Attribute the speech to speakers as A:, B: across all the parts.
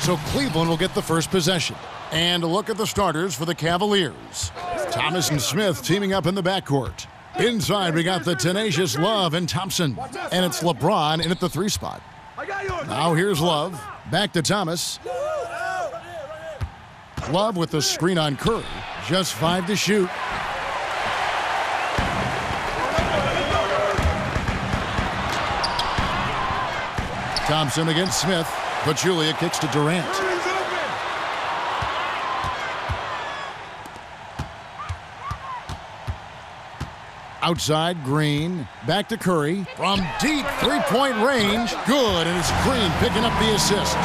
A: So Cleveland will get the first possession. And a look at the starters for the Cavaliers. Thomas and Smith teaming up in the backcourt. Inside, we got the tenacious Love and Thompson. And it's LeBron in at the 3 spot. Now here's Love. Back to Thomas. Love with the screen on Curry. Just 5 to shoot. Thompson against Smith. Pachulia kicks to Durant. Outside, Green. Back to Curry. From deep three-point range. Good, and it's Green picking up the assist.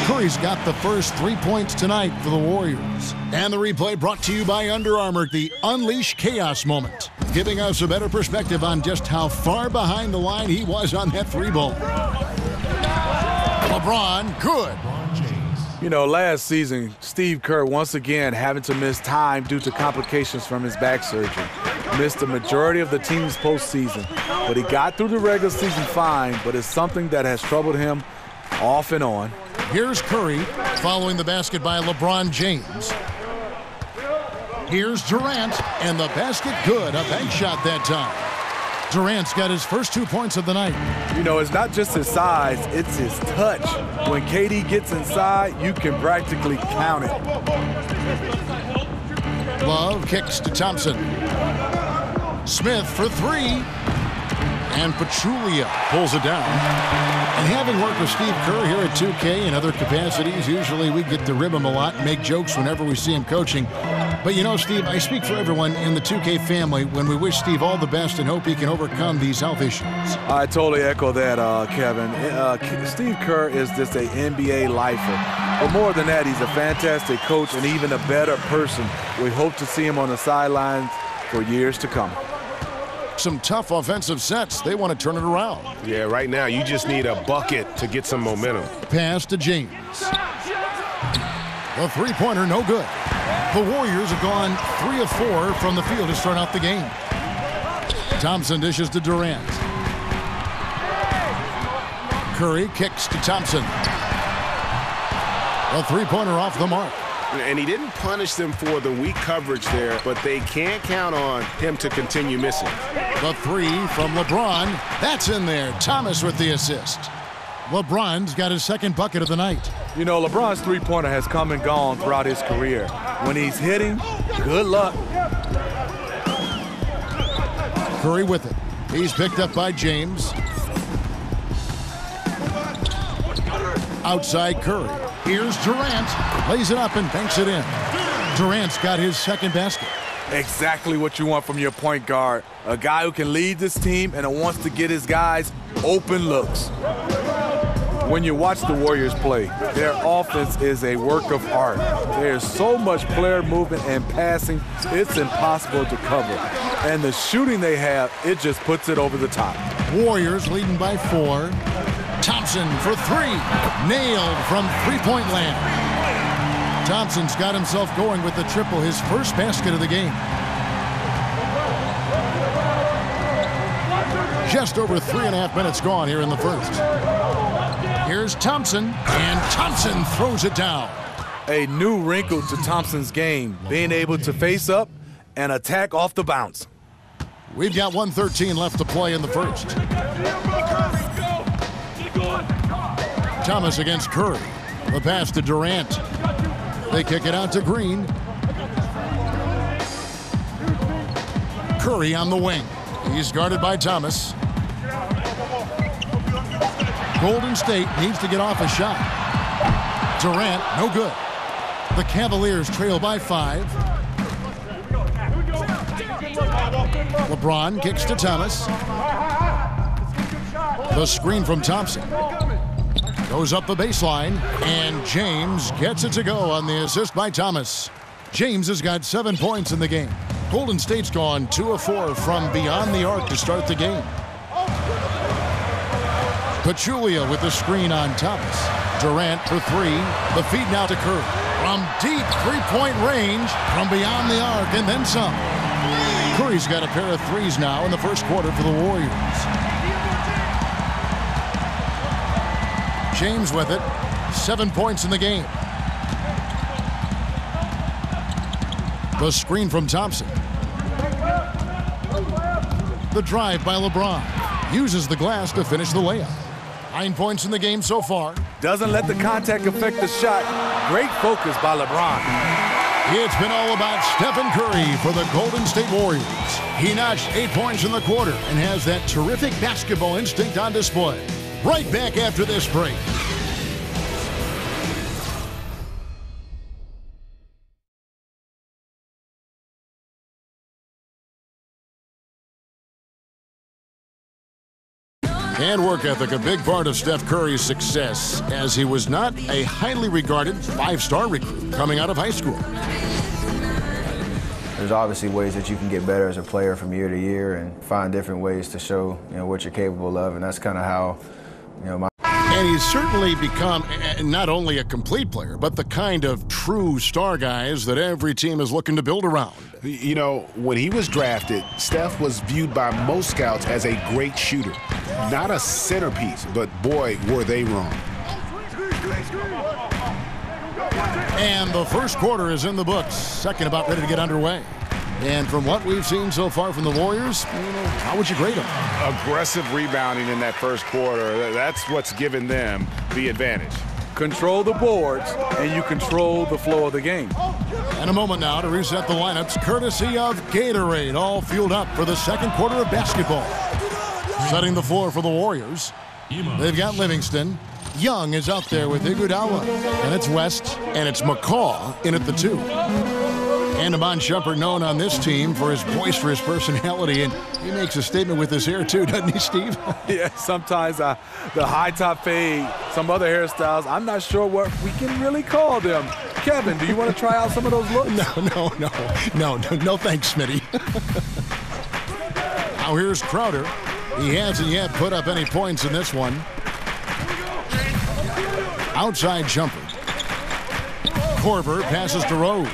A: Curry's got the first 3 points tonight for the Warriors. And the replay brought to you by Under Armour, the Unleash Chaos moment, giving us a better perspective on just how far behind the line he was on that 3-ball. LeBron, good.
B: You know, last season, Steve Kerr once again having to miss time due to complications from his back surgery. Missed the majority of the team's postseason, but he got through the regular season fine, but it's something that has troubled him off and on.
A: Here's Curry following the basket by LeBron James. Here's Durant, and the basket good. A bank shot that time. Durant's got his first 2 points of the night.
B: You know, it's not just his size, it's his touch. When KD gets inside, you can practically count it.
A: Love kicks to Thompson. Smith for 3. And Pachulia pulls it down. And having worked with Steve Kerr here at 2K in other capacities, usually we get to rib him a lot and make jokes whenever we see him coaching. But you know, Steve, I speak for everyone in the 2K family when we wish Steve all the best and hope he can overcome these health issues.
B: I totally echo that, Kevin. Steve Kerr is just an NBA lifer. But more than that, he's a fantastic coach and even a better person. We hope to see him on the sidelines for years to come.
A: Some tough offensive sets. They want to turn it around.
C: Yeah, right now you just need a bucket to get some momentum.
A: Pass to James. The three-pointer, no good. The Warriors have gone 3 of 4 from the field to start out the game. Thompson dishes to Durant. Curry kicks to Thompson. A three-pointer off the mark.
C: And he didn't punish them for the weak coverage there, but they can't count on him to continue missing.
A: The 3 from LeBron. That's in there. Thomas with the assist. LeBron's got his second bucket of the night.
B: You know, LeBron's three-pointer has come and gone throughout his career. When he's hitting, good luck.
A: Curry with it. He's picked up by James. Outside Curry. Here's Durant. Lays it up and banks it in. Durant's got his second basket.
B: Exactly what you want from your point guard. A guy who can lead this team and wants to get his guys open looks. When you watch the Warriors play, their offense is a work of art. There's so much player movement and passing, it's impossible to cover. And the shooting they have, it just puts it over the top.
A: Warriors leading by 4. Thompson for 3. Nailed from three-point land. Thompson's got himself going with the triple, his first basket of the game. Just over 3.5 minutes gone here in the first. Here's Thompson, and Thompson throws it down.
B: A new wrinkle to Thompson's game, being able to face up and attack off the bounce.
A: We've got 1:13 left to play in the first. Thomas against Curry. The pass to Durant. They kick it out to Green. Curry on the wing. He's guarded by Thomas. Golden State needs to get off a shot. Durant, no good. The Cavaliers trail by 5. LeBron kicks to Thomas. The screen from Thompson. Goes up the baseline, and James gets it to go on the assist by Thomas. James has got 7 points in the game. Golden State's gone 2 of 4 from beyond the arc to start the game. Pachulia with the screen on Thomas. Durant for 3. The feed now to Curry. From deep three-point range, from beyond the arc, and then some. Curry's got a pair of threes now in the first quarter for the Warriors. James with it. 7 points in the game. The screen from Thompson. The drive by LeBron. Uses the glass to finish the layup. 9 points in the game so far.
B: Doesn't let the contact affect the shot. Great focus by LeBron.
A: It's been all about Stephen Curry for the Golden State Warriors. He notched 8 points in the quarter and has that terrific basketball instinct on display. Right back after this break. And work ethic, a big part of Steph Curry's success, as he was not a highly regarded 5-star recruit coming out of high school.
D: There's obviously ways that you can get better as a player from year to year and find different ways to show, what you're capable of, and that's kind of how,
A: And he's certainly become not only a complete player, but the kind of true star guys that every team is looking to build around.
C: When he was drafted, Steph was viewed by most scouts as a great shooter. Not a centerpiece, but boy, were they wrong.
A: And the first quarter is in the books. Second about ready to get underway. And from what we've seen so far from the Warriors, how would you grade them?
C: Aggressive rebounding in that first quarter. That's what's given them the advantage.
B: Control the boards, and you control the flow of the game.
A: And a moment now to reset the lineups, courtesy of Gatorade, all fueled up for the second quarter of basketball. Setting the floor for the Warriors. They've got Livingston. Young is out there with Iguodala. And it's West, and it's McCaw in at the 2. And Iman Shumpert, known on this team for his boisterous personality, and he makes a statement with his hair too, doesn't he, Steve?
B: Yeah, sometimes the high top fade, some other hairstyles, I'm not sure what we can really call them. Kevin, do you want to try out some of those looks?
A: No, thanks, Smitty. Now here's Crowder. He hasn't yet put up any points in this one. Outside Shumpert. Korver passes to Rose.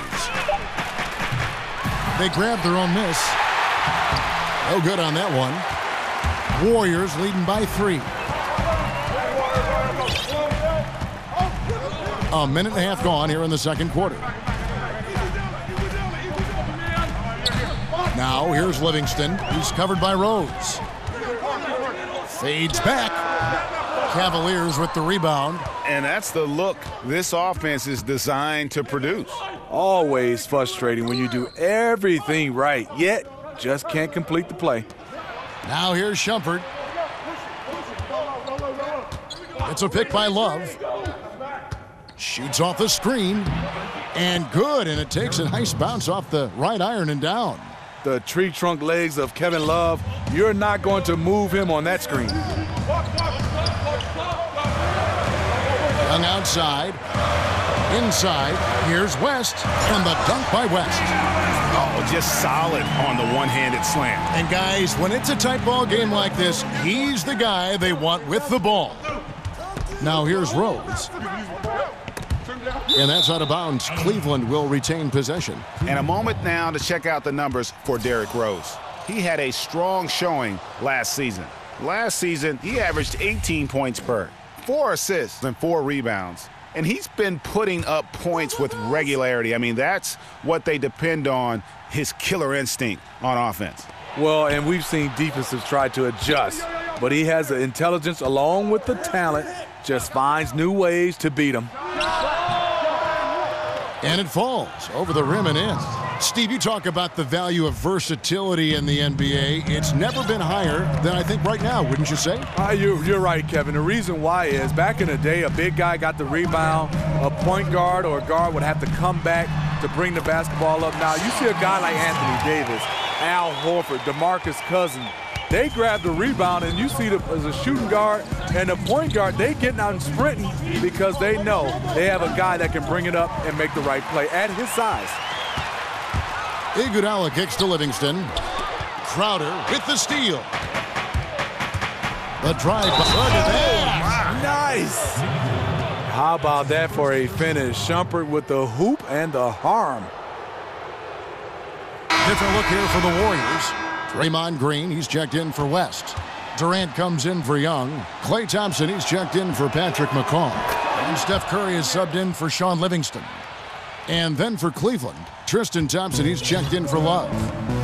A: They grab their own miss. No good on that one. Warriors leading by 3. A minute and a half gone here in the second quarter. Now here's Livingston. He's covered by Rose. Fades back. Cavaliers with the rebound.
C: And that's the look this offense is designed to produce.
B: Always frustrating when you do everything right, yet just can't complete the play.
A: Now here's Shumpert. It's a pick by Love. Shoots off the screen. And good, and it takes a nice bounce off the right iron and down.
B: The tree trunk legs of Kevin Love, you're not going to move him on that screen.
A: Young outside. Inside, here's West, and the dunk by West.
C: Oh, just solid on the one-handed slam.
A: And guys, when it's a tight ball game like this, he's the guy they want with the ball. Now here's Rose. And that's out of bounds. Cleveland will retain possession.
C: And a moment now to check out the numbers for Derrick Rose. He had a strong showing last season. Last season, he averaged 18 points per, 4 assists, and 4 rebounds. And he's been putting up points with regularity. I mean, that's what they depend on, his killer instinct on offense.
B: Well, and we've seen defenses try to adjust, but he has the intelligence along with the talent, just finds new ways to beat them.
A: And it falls over the rim and in. Steve, you talk about the value of versatility in the NBA. It's never been higher than I think right now, wouldn't you say?
B: You're right, Kevin. The reason why is back in the day, a big guy got the rebound, a point guard or a guard would have to come back to bring the basketball up. Now, you see a guy like Anthony Davis, Al Horford, DeMarcus Cousins. They grab the rebound, and you see as a shooting guard and a point guard, they getting out and sprinting because they know they have a guy that can bring it up and make the right play at his size.
A: Iguodala kicks to Livingston. Crowder with the steal. The drive.
B: Nice. How about that for a finish? Shumpert with the hoop and the harm.
A: Different look here for the Warriors. Draymond Green, he's checked in for West. Durant comes in for Young. Klay Thompson, he's checked in for Patrick McCaw. And Steph Curry is subbed in for Sean Livingston. And then for Cleveland, Tristan Thompson, he's checked in for Love.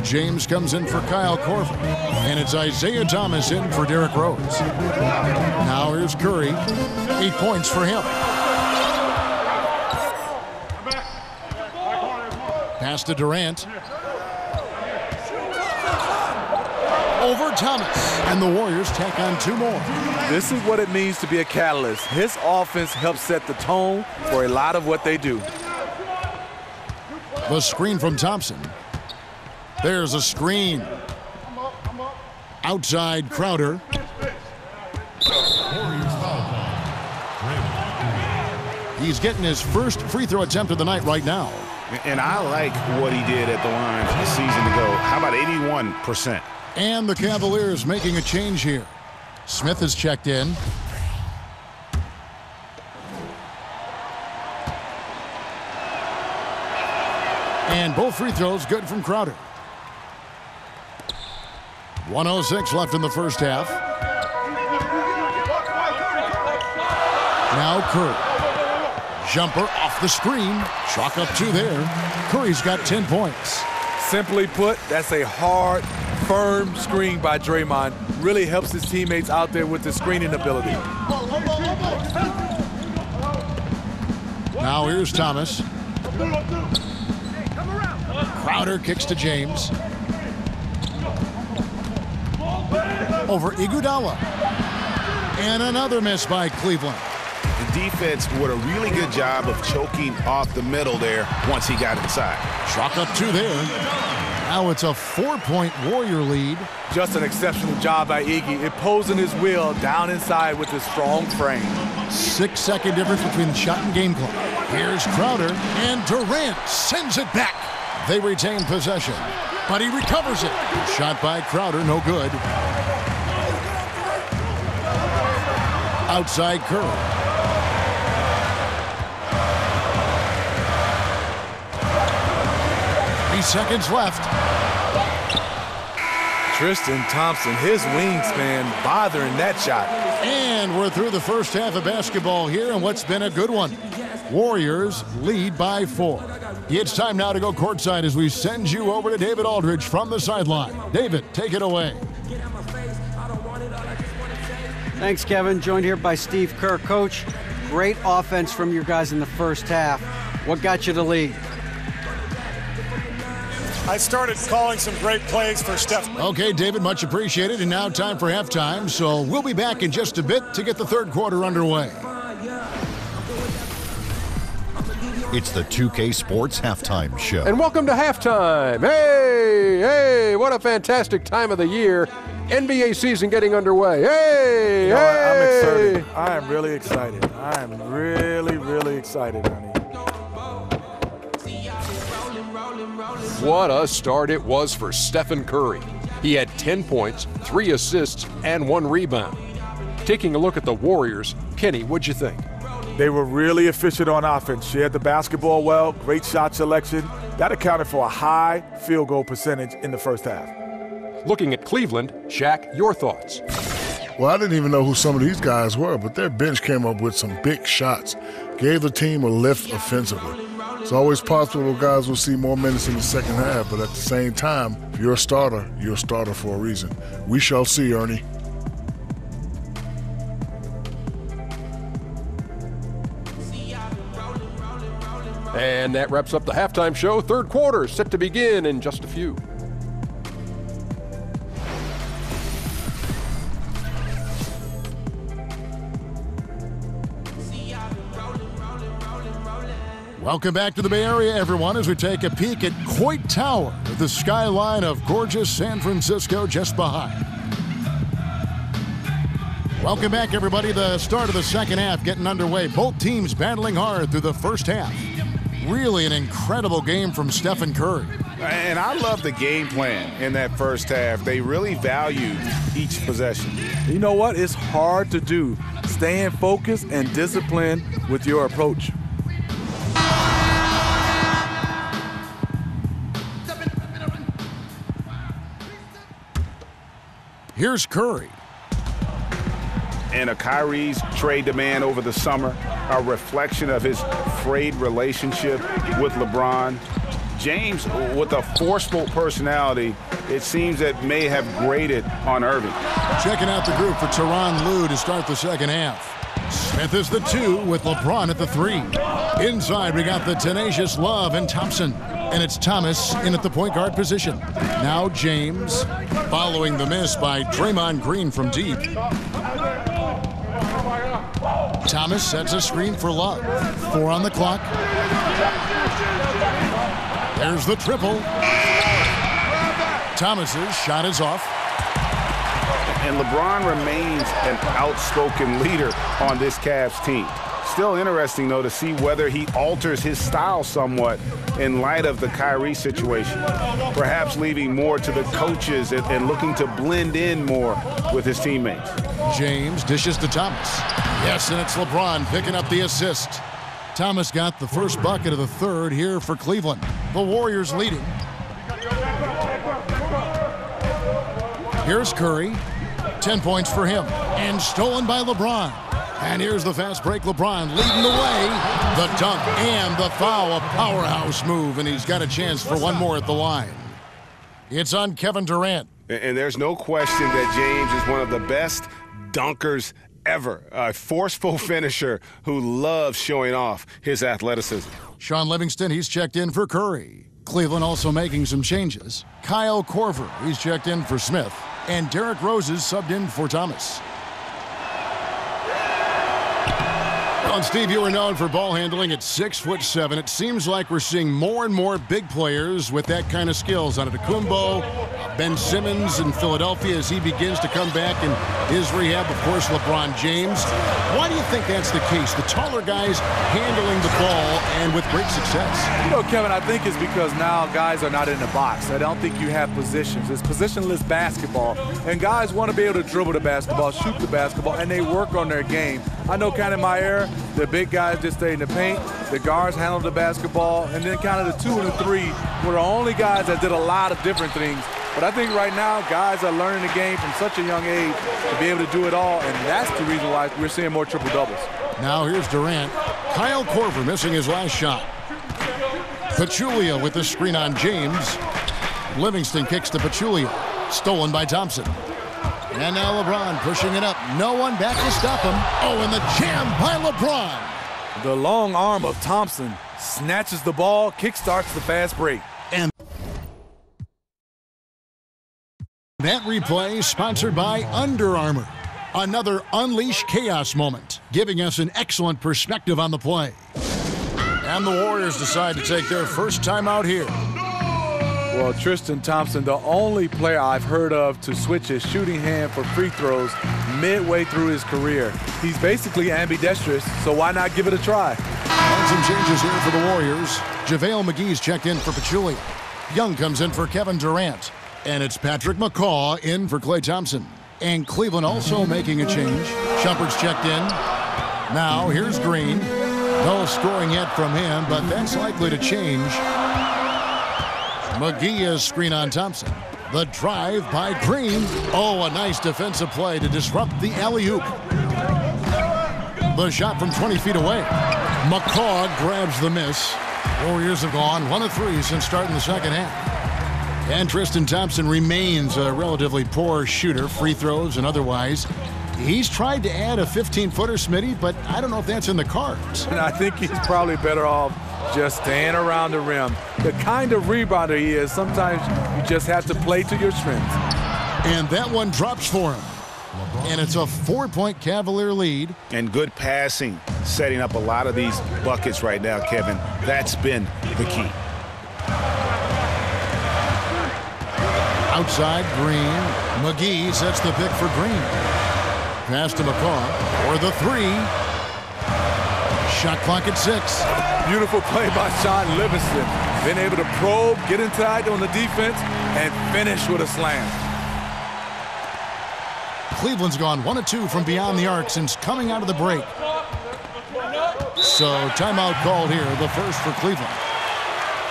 A: James comes in for Kyle Korver. And it's Isaiah Thomas in for Derrick Rose. Now here's Curry. 8 points for him. Pass to Durant. Over Thomas. And the Warriors tack on 2 more.
B: This is what it means to be a catalyst. His offense helps set the tone for a lot of what they do.
A: The screen from Thompson. There's a screen. Outside Crowder. He's getting his first free throw attempt of the night right now.
C: And I like what he did at the line a season ago. How about 81%?
A: And the Cavaliers making a change here. Smith is checked in. And both free throws good from Crowder. 1:06 left in the first half. Now Curry. Jumper off the screen. Chalk up 2 there. Curry's got 10 points.
B: Simply put, that's a hard, firm screen by Draymond. Really helps his teammates out there with the screening ability.
A: Now here's Thomas. Crowder kicks to James. Over Iguodala. And another miss by Cleveland.
C: The defense did a really good job of choking off the middle there once he got inside.
A: Chalk up 2 there. Now it's a 4-point Warrior lead.
B: Just an exceptional job by Iggy, imposing his will down inside with his strong frame.
A: 6-second difference between the shot and game clock. Here's Crowder, and Durant sends it back. They retain possession, but he recovers it. Shot by Crowder, no good. Outside Curry. 3 seconds left.
B: Tristan Thompson, his wingspan bothering that shot.
A: And we're through the first half of basketball here, and what's been a good one. Warriors lead by 4. It's time now to go courtside as we send you over to David Aldridge from the sideline. David, take it away.
E: Thanks, Kevin. Joined here by Steve Kerr. Coach, great offense from your guys in the first half. What got you to lead?
F: I started calling some great plays for Steph.
A: Okay, David, much appreciated. And now time for halftime. So we'll be back in just a bit to get the third quarter underway.
G: It's the 2K Sports Halftime Show.
H: And welcome to halftime. Hey, what a fantastic time of the year. NBA season getting underway.
B: I'm excited. I am really excited. I am really, really excited, honey.
H: What a start it was for Stephen Curry. He had 10 points, 3 assists, and 1 rebound. Taking a look at the Warriors, Kenny, what'd you think?
B: They were really efficient on offense. Shared the basketball well, great shot selection. That accounted for a high field goal percentage in the first half.
H: Looking at Cleveland, Shaq, your thoughts?
I: Well, I didn't even know who some of these guys were, but their bench came up with some big shots, gave the team a lift offensively. It's always possible guys will see more minutes in the second half, but at the same time, if you're a starter for a reason. We shall see, Ernie.
H: And that wraps up the halftime show. Third quarter set to begin in just a few.
A: Welcome back to the Bay Area, everyone, as we take a peek at Coit Tower with the skyline of gorgeous San Francisco just behind. Welcome back, everybody. The start of the second half getting underway. Both teams battling hard through the first half. Really an incredible game from Stephen Curry.
C: And I love the game plan in that first half. They really valued each possession.
B: You know what? It's hard to do. Staying focused and disciplined with your approach.
A: Here's Curry.
C: and a Kyrie's trade demand over the summer a reflection of his frayed relationship with LeBron? James, with a forceful personality, it seems that may have grated on Irving.
A: Checking out the group for Tyronn Lue to start the second half. Smith is the 2 with LeBron at the 3. Inside, we got the tenacious Love and Thompson. And it's Thomas in at the point guard position. Now James, following the miss by Draymond Green from deep. Thomas sets a screen for Love. 4 on the clock. There's the triple. Thomas's shot is off.
C: And LeBron remains an outspoken leader on this Cavs team. Still interesting, though, to see whether he alters his style somewhat in light of the Kyrie situation. Perhaps leaving more to the coaches and looking to blend in more with his teammates.
A: James dishes to Thomas. Yes, and it's LeBron picking up the assist. Thomas got the first bucket of the third here for Cleveland. The Warriors leading. Here's Curry. 10 points for him. And stolen by LeBron. And here's the fast break. LeBron leading the way. The dunk and the foul. A powerhouse move. And he's got a chance for one more at the line. It's on Kevin Durant.
C: And there's no question that James is one of the best dunkers ever. A forceful finisher who loves showing off his athleticism.
A: Sean Livingston, he's checked in for Curry. Cleveland also making some changes. Kyle Korver, he's checked in for Smith. And Derrick Rose is subbed in for Thomas. Well, and Steve, you were known for ball handling at 6'7". It seems like we're seeing more and more big players with that kind of skills. Antetokounmpo, Ben Simmons in Philadelphia as he begins to come back in his rehab. Of course, LeBron James. Why do you think that's the case? The taller guys handling the ball and with great success.
B: You know, Kevin, I think it's because now guys are not in the box. I don't think you have positions. It's positionless basketball. And guys want to be able to dribble the basketball, shoot the basketball, and they work on their game. I know kind of in my era, the big guys just stay in the paint, the guards handled the basketball, and then kind of the 2 and the 3 were the only guys that did a lot of different things. But I think right now, guys are learning the game from such a young age to be able to do it all, and that's the reason why we're seeing more triple-doubles.
A: Now here's Durant. Kyle Korver missing his last shot. Pachulia with the screen on James. Livingston kicks to Pachulia. Stolen by Thompson. And now LeBron pushing it up. No one back to stop him. Oh, and the jam by LeBron.
B: The long arm of Thompson snatches the ball, kickstarts the fast break.
A: And that replay sponsored by Under Armour. Another Unleash Chaos moment, giving us an excellent perspective on the play. And the Warriors decide to take their first time out here.
B: Well, Tristan Thompson, the only player I've heard of to switch his shooting hand for free throws midway through his career. He's basically ambidextrous, so why not give it a try?
A: And some changes here for the Warriors. JaVale McGee's checked in for Pachulia. Young comes in for Kevin Durant. And it's Patrick McCaw in for Klay Thompson. And Cleveland also making a change. Shumpert's checked in. Now here's Green. No scoring yet from him, but that's likely to change. McGee is screen on Thompson. The drive by Green. Oh, a nice defensive play to disrupt the alley-oop. The shot from 20 feet away. McCaw grabs the miss. Warriors have gone 1 of 3 since starting the second half. And Tristan Thompson remains a relatively poor shooter, free throws and otherwise. He's tried to add a 15-footer, Smitty, but I don't know if that's in the cards.
B: And I think he's probably better off just staying around the rim. The kind of rebounder he is, sometimes you just have to play to your strengths.
A: And that one drops for him. And it's a 4-point Cavalier lead.
C: And good passing, setting up a lot of these buckets right now, Kevin. That's been the key.
A: Outside, Green. McGee sets the pick for Green. Pass to McCaw for the 3. Shot clock at 6.
B: Beautiful play by Sean Livingston. Been able to probe, get inside on the defense, and finish with a slam.
A: Cleveland's gone 1 of 2 from beyond the arc since coming out of the break. So timeout called here, the first for Cleveland.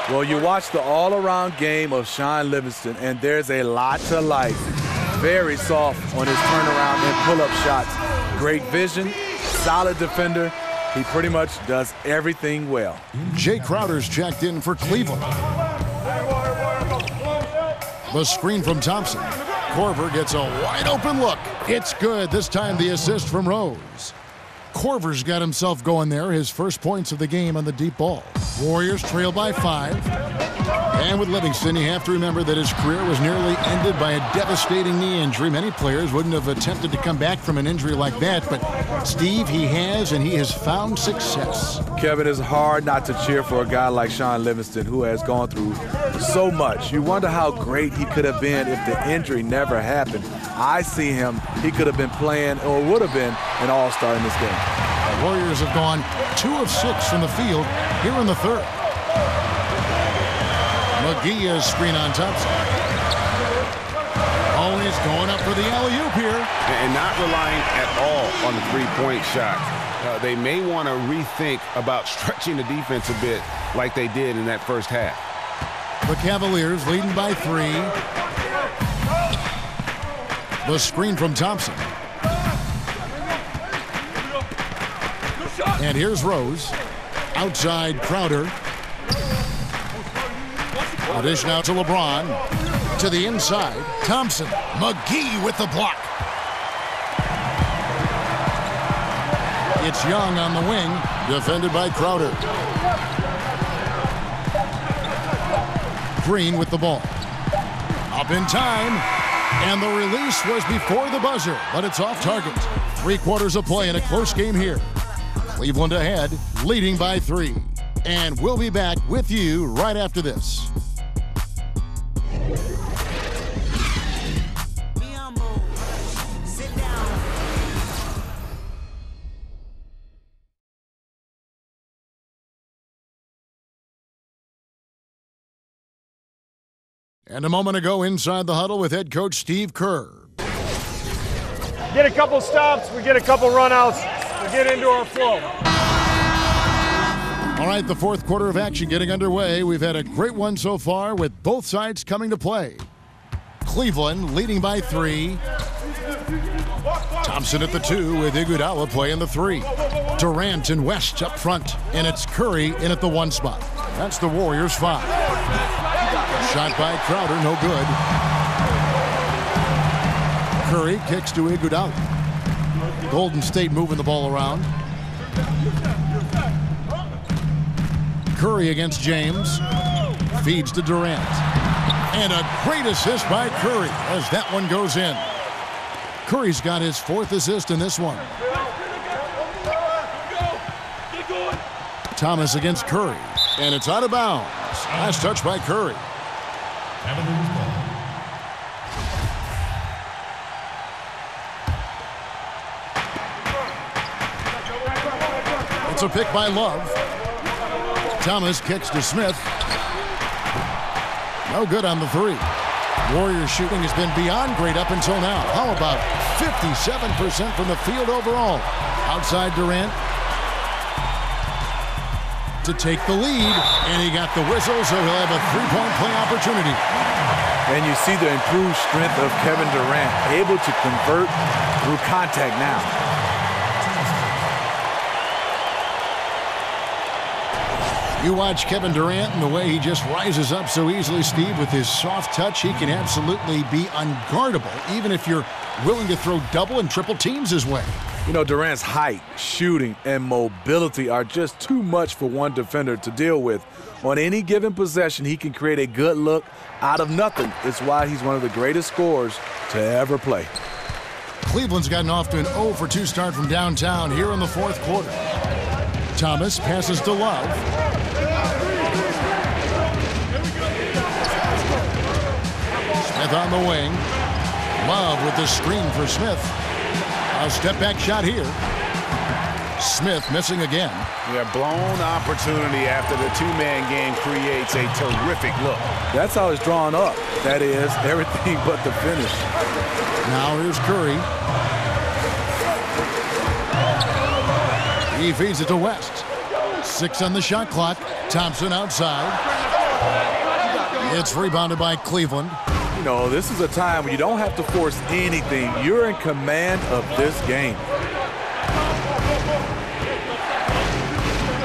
B: Well, you watch the all-around game of Sean Livingston, and there's a lot to like. very soft on his turnaround and pull-up shots. Great vision, solid defender. He pretty much does everything well.
A: Jay Crowder's checked in for Cleveland. The screen from Thompson. Korver gets a wide open look. It's good. This time the assist from Rose. Korver's got himself going there. His first points of the game on the deep ball. Warriors trail by 5. And with Livingston, you have to remember that his career was nearly ended by a devastating knee injury. Many players wouldn't have attempted to come back from an injury like that, but Steve, he has, and he has found success.
B: Kevin, it's hard not to cheer for a guy like Sean Livingston, who has gone through so much. You wonder how great he could have been if the injury never happened. I see him, he could have been playing or would have been an all-star in this game.
A: The Warriors have gone 2 of 6 from the field here in the third. McGee is screen on Thompson. Oh, he's going up for the alley-oop here.
C: And not relying at all on the three-point shot. They may want to rethink about stretching the defense a bit like they did in that first half.
A: The Cavaliers leading by 3. The screen from Thompson. And here's Rose. Outside Crowder. A dish now to LeBron. To the inside. Thompson. McGee with the block. It's Young on the wing. Defended by Crowder. Green with the ball. Up in time. And the release was before the buzzer, but it's off target. 3 quarters of play in a close game here. Cleveland ahead, leading by 3. And we'll be back with you right after this. And a moment ago, inside the huddle with head coach Steve Kerr.
F: Get a couple stops, we get a couple runouts, we get into our flow.
A: All right, the fourth quarter of action getting underway. We've had a great one so far with both sides coming to play. Cleveland leading by 3. Thompson at the 2 with Iguodala playing the 3. Durant and West up front, and it's Curry in at the 1 spot. That's the Warriors' 5. Shot by Crowder, no good. Curry kicks to Iguodala. Golden State moving the ball around. Curry against James. Feeds to Durant. And a great assist by Curry as that one goes in. Curry's got his 4th assist in this one. Thomas against Curry. And it's out of bounds. Last touch by Curry. It's a pick by Love. Thomas kicks to Smith. No good on the 3. Warriors shooting has been beyond great up until now. How about 57% from the field overall? Outside Durant to take the lead, and he got the whistle, so he'll have a 3-point play opportunity.
B: And you see the improved strength of Kevin Durant, able to convert through contact now.
A: You watch Kevin Durant and the way he just rises up so easily, Steve, with his soft touch. He can absolutely be unguardable, even if you're willing to throw double and triple teams his way.
B: You know, Durant's height, shooting, and mobility are just too much for one defender to deal with. On any given possession, he can create a good look out of nothing. It's why he's one of the greatest scorers to ever play.
A: Cleveland's gotten off to an 0-for-2 start from downtown here in the 4th quarter. Thomas passes to Love. Smith on the wing. Love with the screen for Smith. A step-back shot here. Smith missing again.
C: Yeah, blown opportunity after the 2-man game creates a terrific look.
B: That's how it's drawn up. That is everything but the finish.
A: Now here's Curry. He feeds it to West. 6 on the shot clock. Thompson outside. It's rebounded by Cleveland.
B: You know, this is a time when you don't have to force anything. You're in command of this game.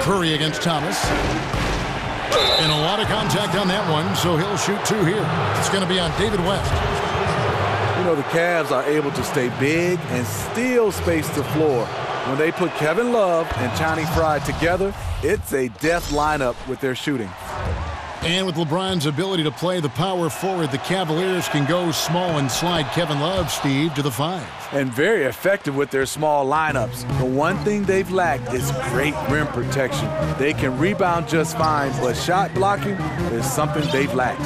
A: Curry against Thomas. And a lot of contact on that one, so he'll shoot 2 here. It's going to be on David West.
B: You know, the Cavs are able to stay big and still space the floor. When they put Kevin Love and Johnny Fry together, it's a death lineup with their shooting.
A: And with LeBron's ability to play the power forward, the Cavaliers can go small and slide Kevin Love, Steve, to the 5.
B: And very effective with their small lineups. The one thing they've lacked is great rim protection. They can rebound just fine, but shot blocking is something they've lacked.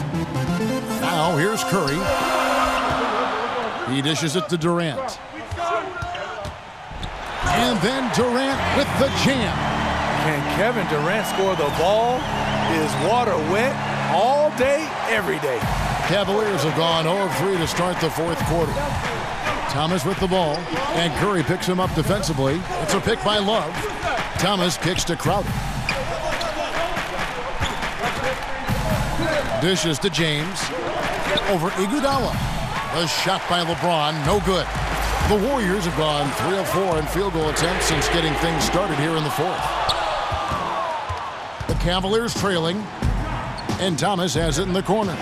A: Now here's Curry. He dishes it to Durant. And then Durant with the jam.
B: Can Kevin Durant score the ball? Is water wet all day, every day?
A: Cavaliers have gone 0 of 3 to start the 4th quarter. Thomas with the ball, and Curry picks him up defensively. It's a pick by Love. Thomas kicks to Crowder. Dishes to James. Over Iguodala. A shot by LeBron, no good. The Warriors have gone 3 of 4 in field goal attempts since getting things started here in the 4th. The Cavaliers trailing, and Thomas has it in the corner.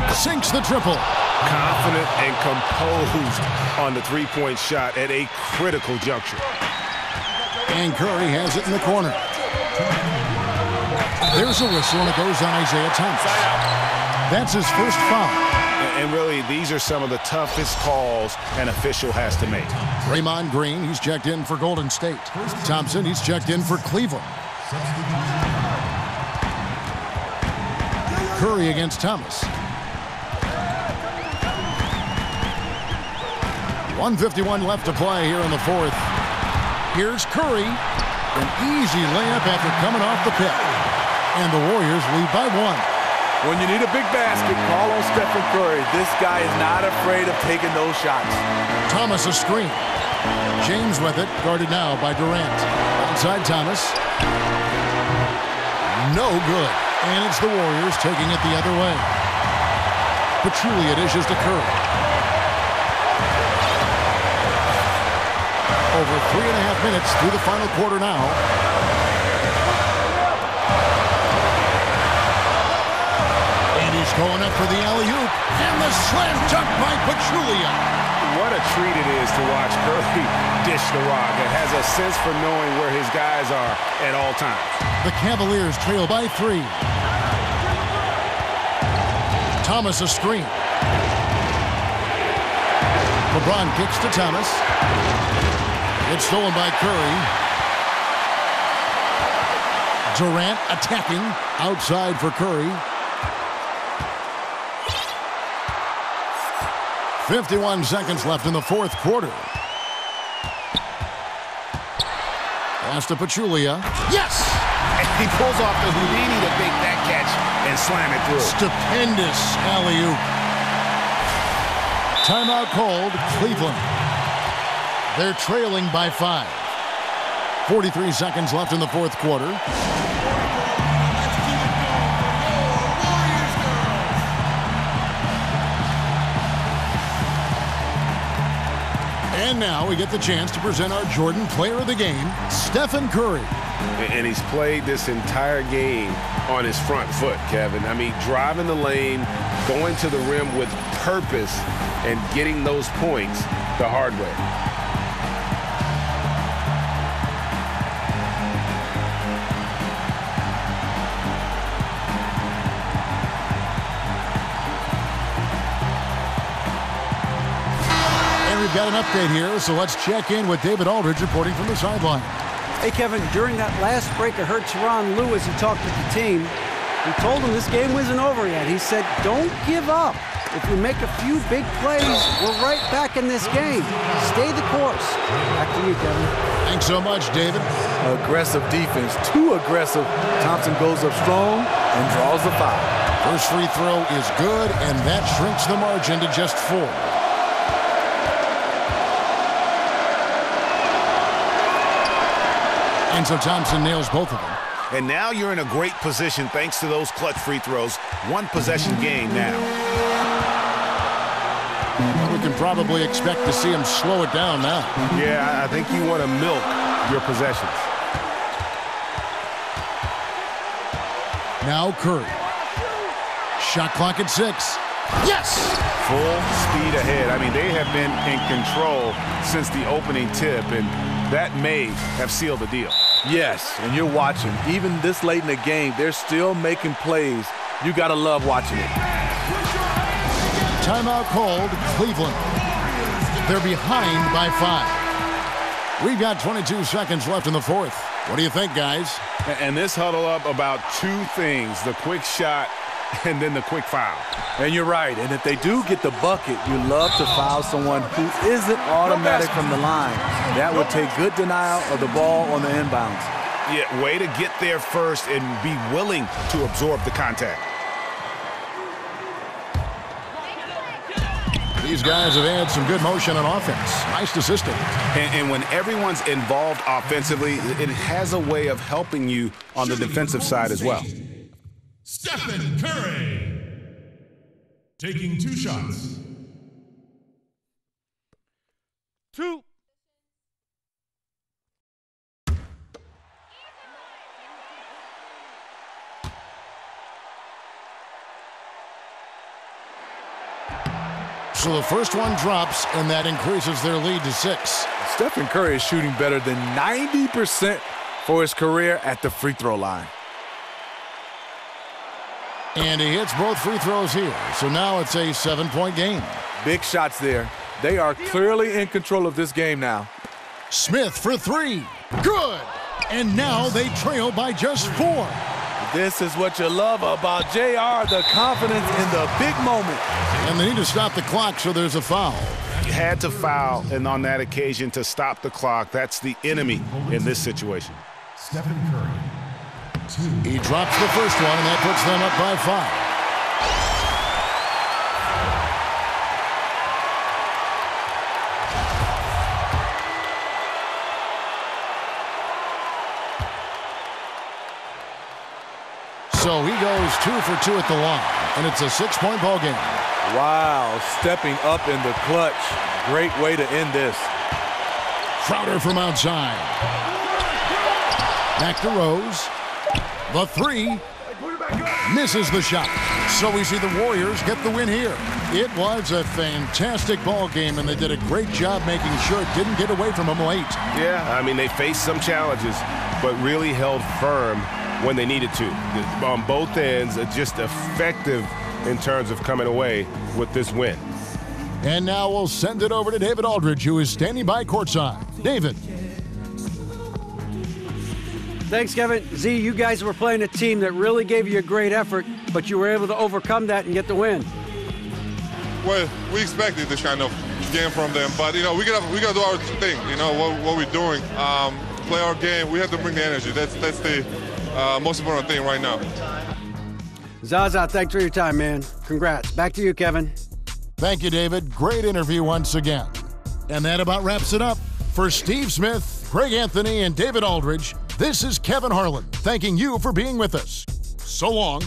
A: Sinks the triple.
C: Confident and composed on the three-point shot at a critical juncture.
A: And Curry has it in the corner. There's a whistle, and it goes on Isaiah Thomas. That's his first foul.
C: And really, these are some of the toughest calls an official has to make.
A: Draymond Green, he's checked in for Golden State. Thompson, he's checked in for Cleveland. Curry against Thomas. 1:51 left to play here in the 4th. Here's Curry. An easy layup after coming off the pick. And the Warriors lead by 1.
B: When you need a big basket, call on Stephen Curry. This guy is not afraid of taking those shots.
A: Thomas a screen. James with it, guarded now by Durant. Outside Thomas. No good. And it's the Warriors taking it the other way. Pachulia dishes to Curry. Over 3.5 minutes through the final quarter now. And he's going up for the alley-oop. And the slam dunk by Pachulia.
C: What a treat it is to watch Curry dish the rock. It has a sense for knowing where his guys are at all times.
A: The Cavaliers trail by 3. Thomas a screen. LeBron kicks to Thomas. It's stolen by Curry. Durant attacking outside for Curry. 51 seconds left in the 4th quarter. Pass to Pachulia. Yes!
C: And he pulls off the Houdini to make that catch and slam it through.
A: Stupendous alley-oop. Timeout called, Cleveland. They're trailing by 5. 43 seconds left in the 4th quarter. And now we get the chance to present our Jordan Player of the Game, Stephen Curry.
C: And he's played this entire game on his front foot, Kevin. I mean, driving the lane, going to the rim with purpose, and getting those points the hard way.
A: We've got an update here, so let's check in with David Aldridge reporting from the sideline.
E: Hey, Kevin, during that last break, I heard Teron Lewis, he talked with the team. He told them this game wasn't over yet. He said, don't give up. If we make a few big plays, we're right back in this game. Stay the course. Back to you, Kevin.
A: Thanks so much, David.
B: Aggressive defense, too aggressive. Thompson goes up strong and draws the foul.
A: First free throw is good, and that shrinks the margin to just 4. And so Thompson nails both of them.
C: And now you're in a great position thanks to those clutch free throws. One possession game now.
A: can probably expect to see him slow it down now.
C: Yeah, I think you want to milk your possessions.
A: Now Curry. Shot clock at 6. Yes!
C: Full speed ahead. I mean, they have been in control since the opening tip, and that may have sealed the deal.
B: Yes, and you're watching. Even this late in the game, they're still making plays. You got to love watching it.
A: Timeout called, Cleveland. They're behind by 5. We've got 22 seconds left in the fourth. What do you think, guys?
C: And this huddle up about two things, the quick shot and then the quick foul.
B: And you're right. And if they do get the bucket, you love to foul someone who isn't automatic from the line. That would take good denial of the ball on the inbounds.
C: Yeah, way to get there first and be willing to absorb the contact.
A: These guys have had some good motion on offense. Nice to system.
C: And when everyone's involved offensively, it has a way of helping you on the defensive side as well.
J: Stephen Curry taking 2 shots.
B: 2.
A: So the first one drops, and that increases their lead to 6.
B: Stephen Curry is shooting better than 90% for his career at the free throw line.
A: And he hits both free throws here. So now it's a 7-point game.
B: Big shots there. They are clearly in control of this game now.
A: Smith for 3. Good. And now they trail by just 4.
B: This is what you love about JR, the confidence in the big moment.
A: And they need to stop the clock, so there's a foul.
C: You had to foul, and on that occasion to stop the clock. That's the enemy in this situation.
J: Stephen Curry. 2.
A: He drops the first one, and that puts them up by 5. So he goes 2 for 2 at the line, and it's a 6-point ball game.
B: Wow, stepping up in the clutch. Great way to end this.
A: Crowder from outside. Back to Rose. The 3. Misses the shot. So we see the Warriors get the win here. It was a fantastic ball game, and they did a great job making sure it didn't get away from them late.
C: Yeah, I mean, they faced some challenges, but really held firm when they needed to. On both ends, just effective in terms of coming away with this win.
A: And now we'll send it over to David Aldridge, who is standing by courtside. David.
E: Thanks, Kevin. Z, you guys were playing a team that really gave you a great effort, but you were able to overcome that and get the win.
K: Well, we expected this kind of game from them, but we gotta do our thing. What we're doing, play our game. We have to bring the energy. That's the most important thing right now.
E: Zaza, thanks for your time, man. Congrats. Back to you, Kevin.
A: Thank you, David. Great interview once again. And that about wraps it up. For Steve Smith, Greg Anthony, and David Aldridge, this is Kevin Harlan thanking you for being with us. So long.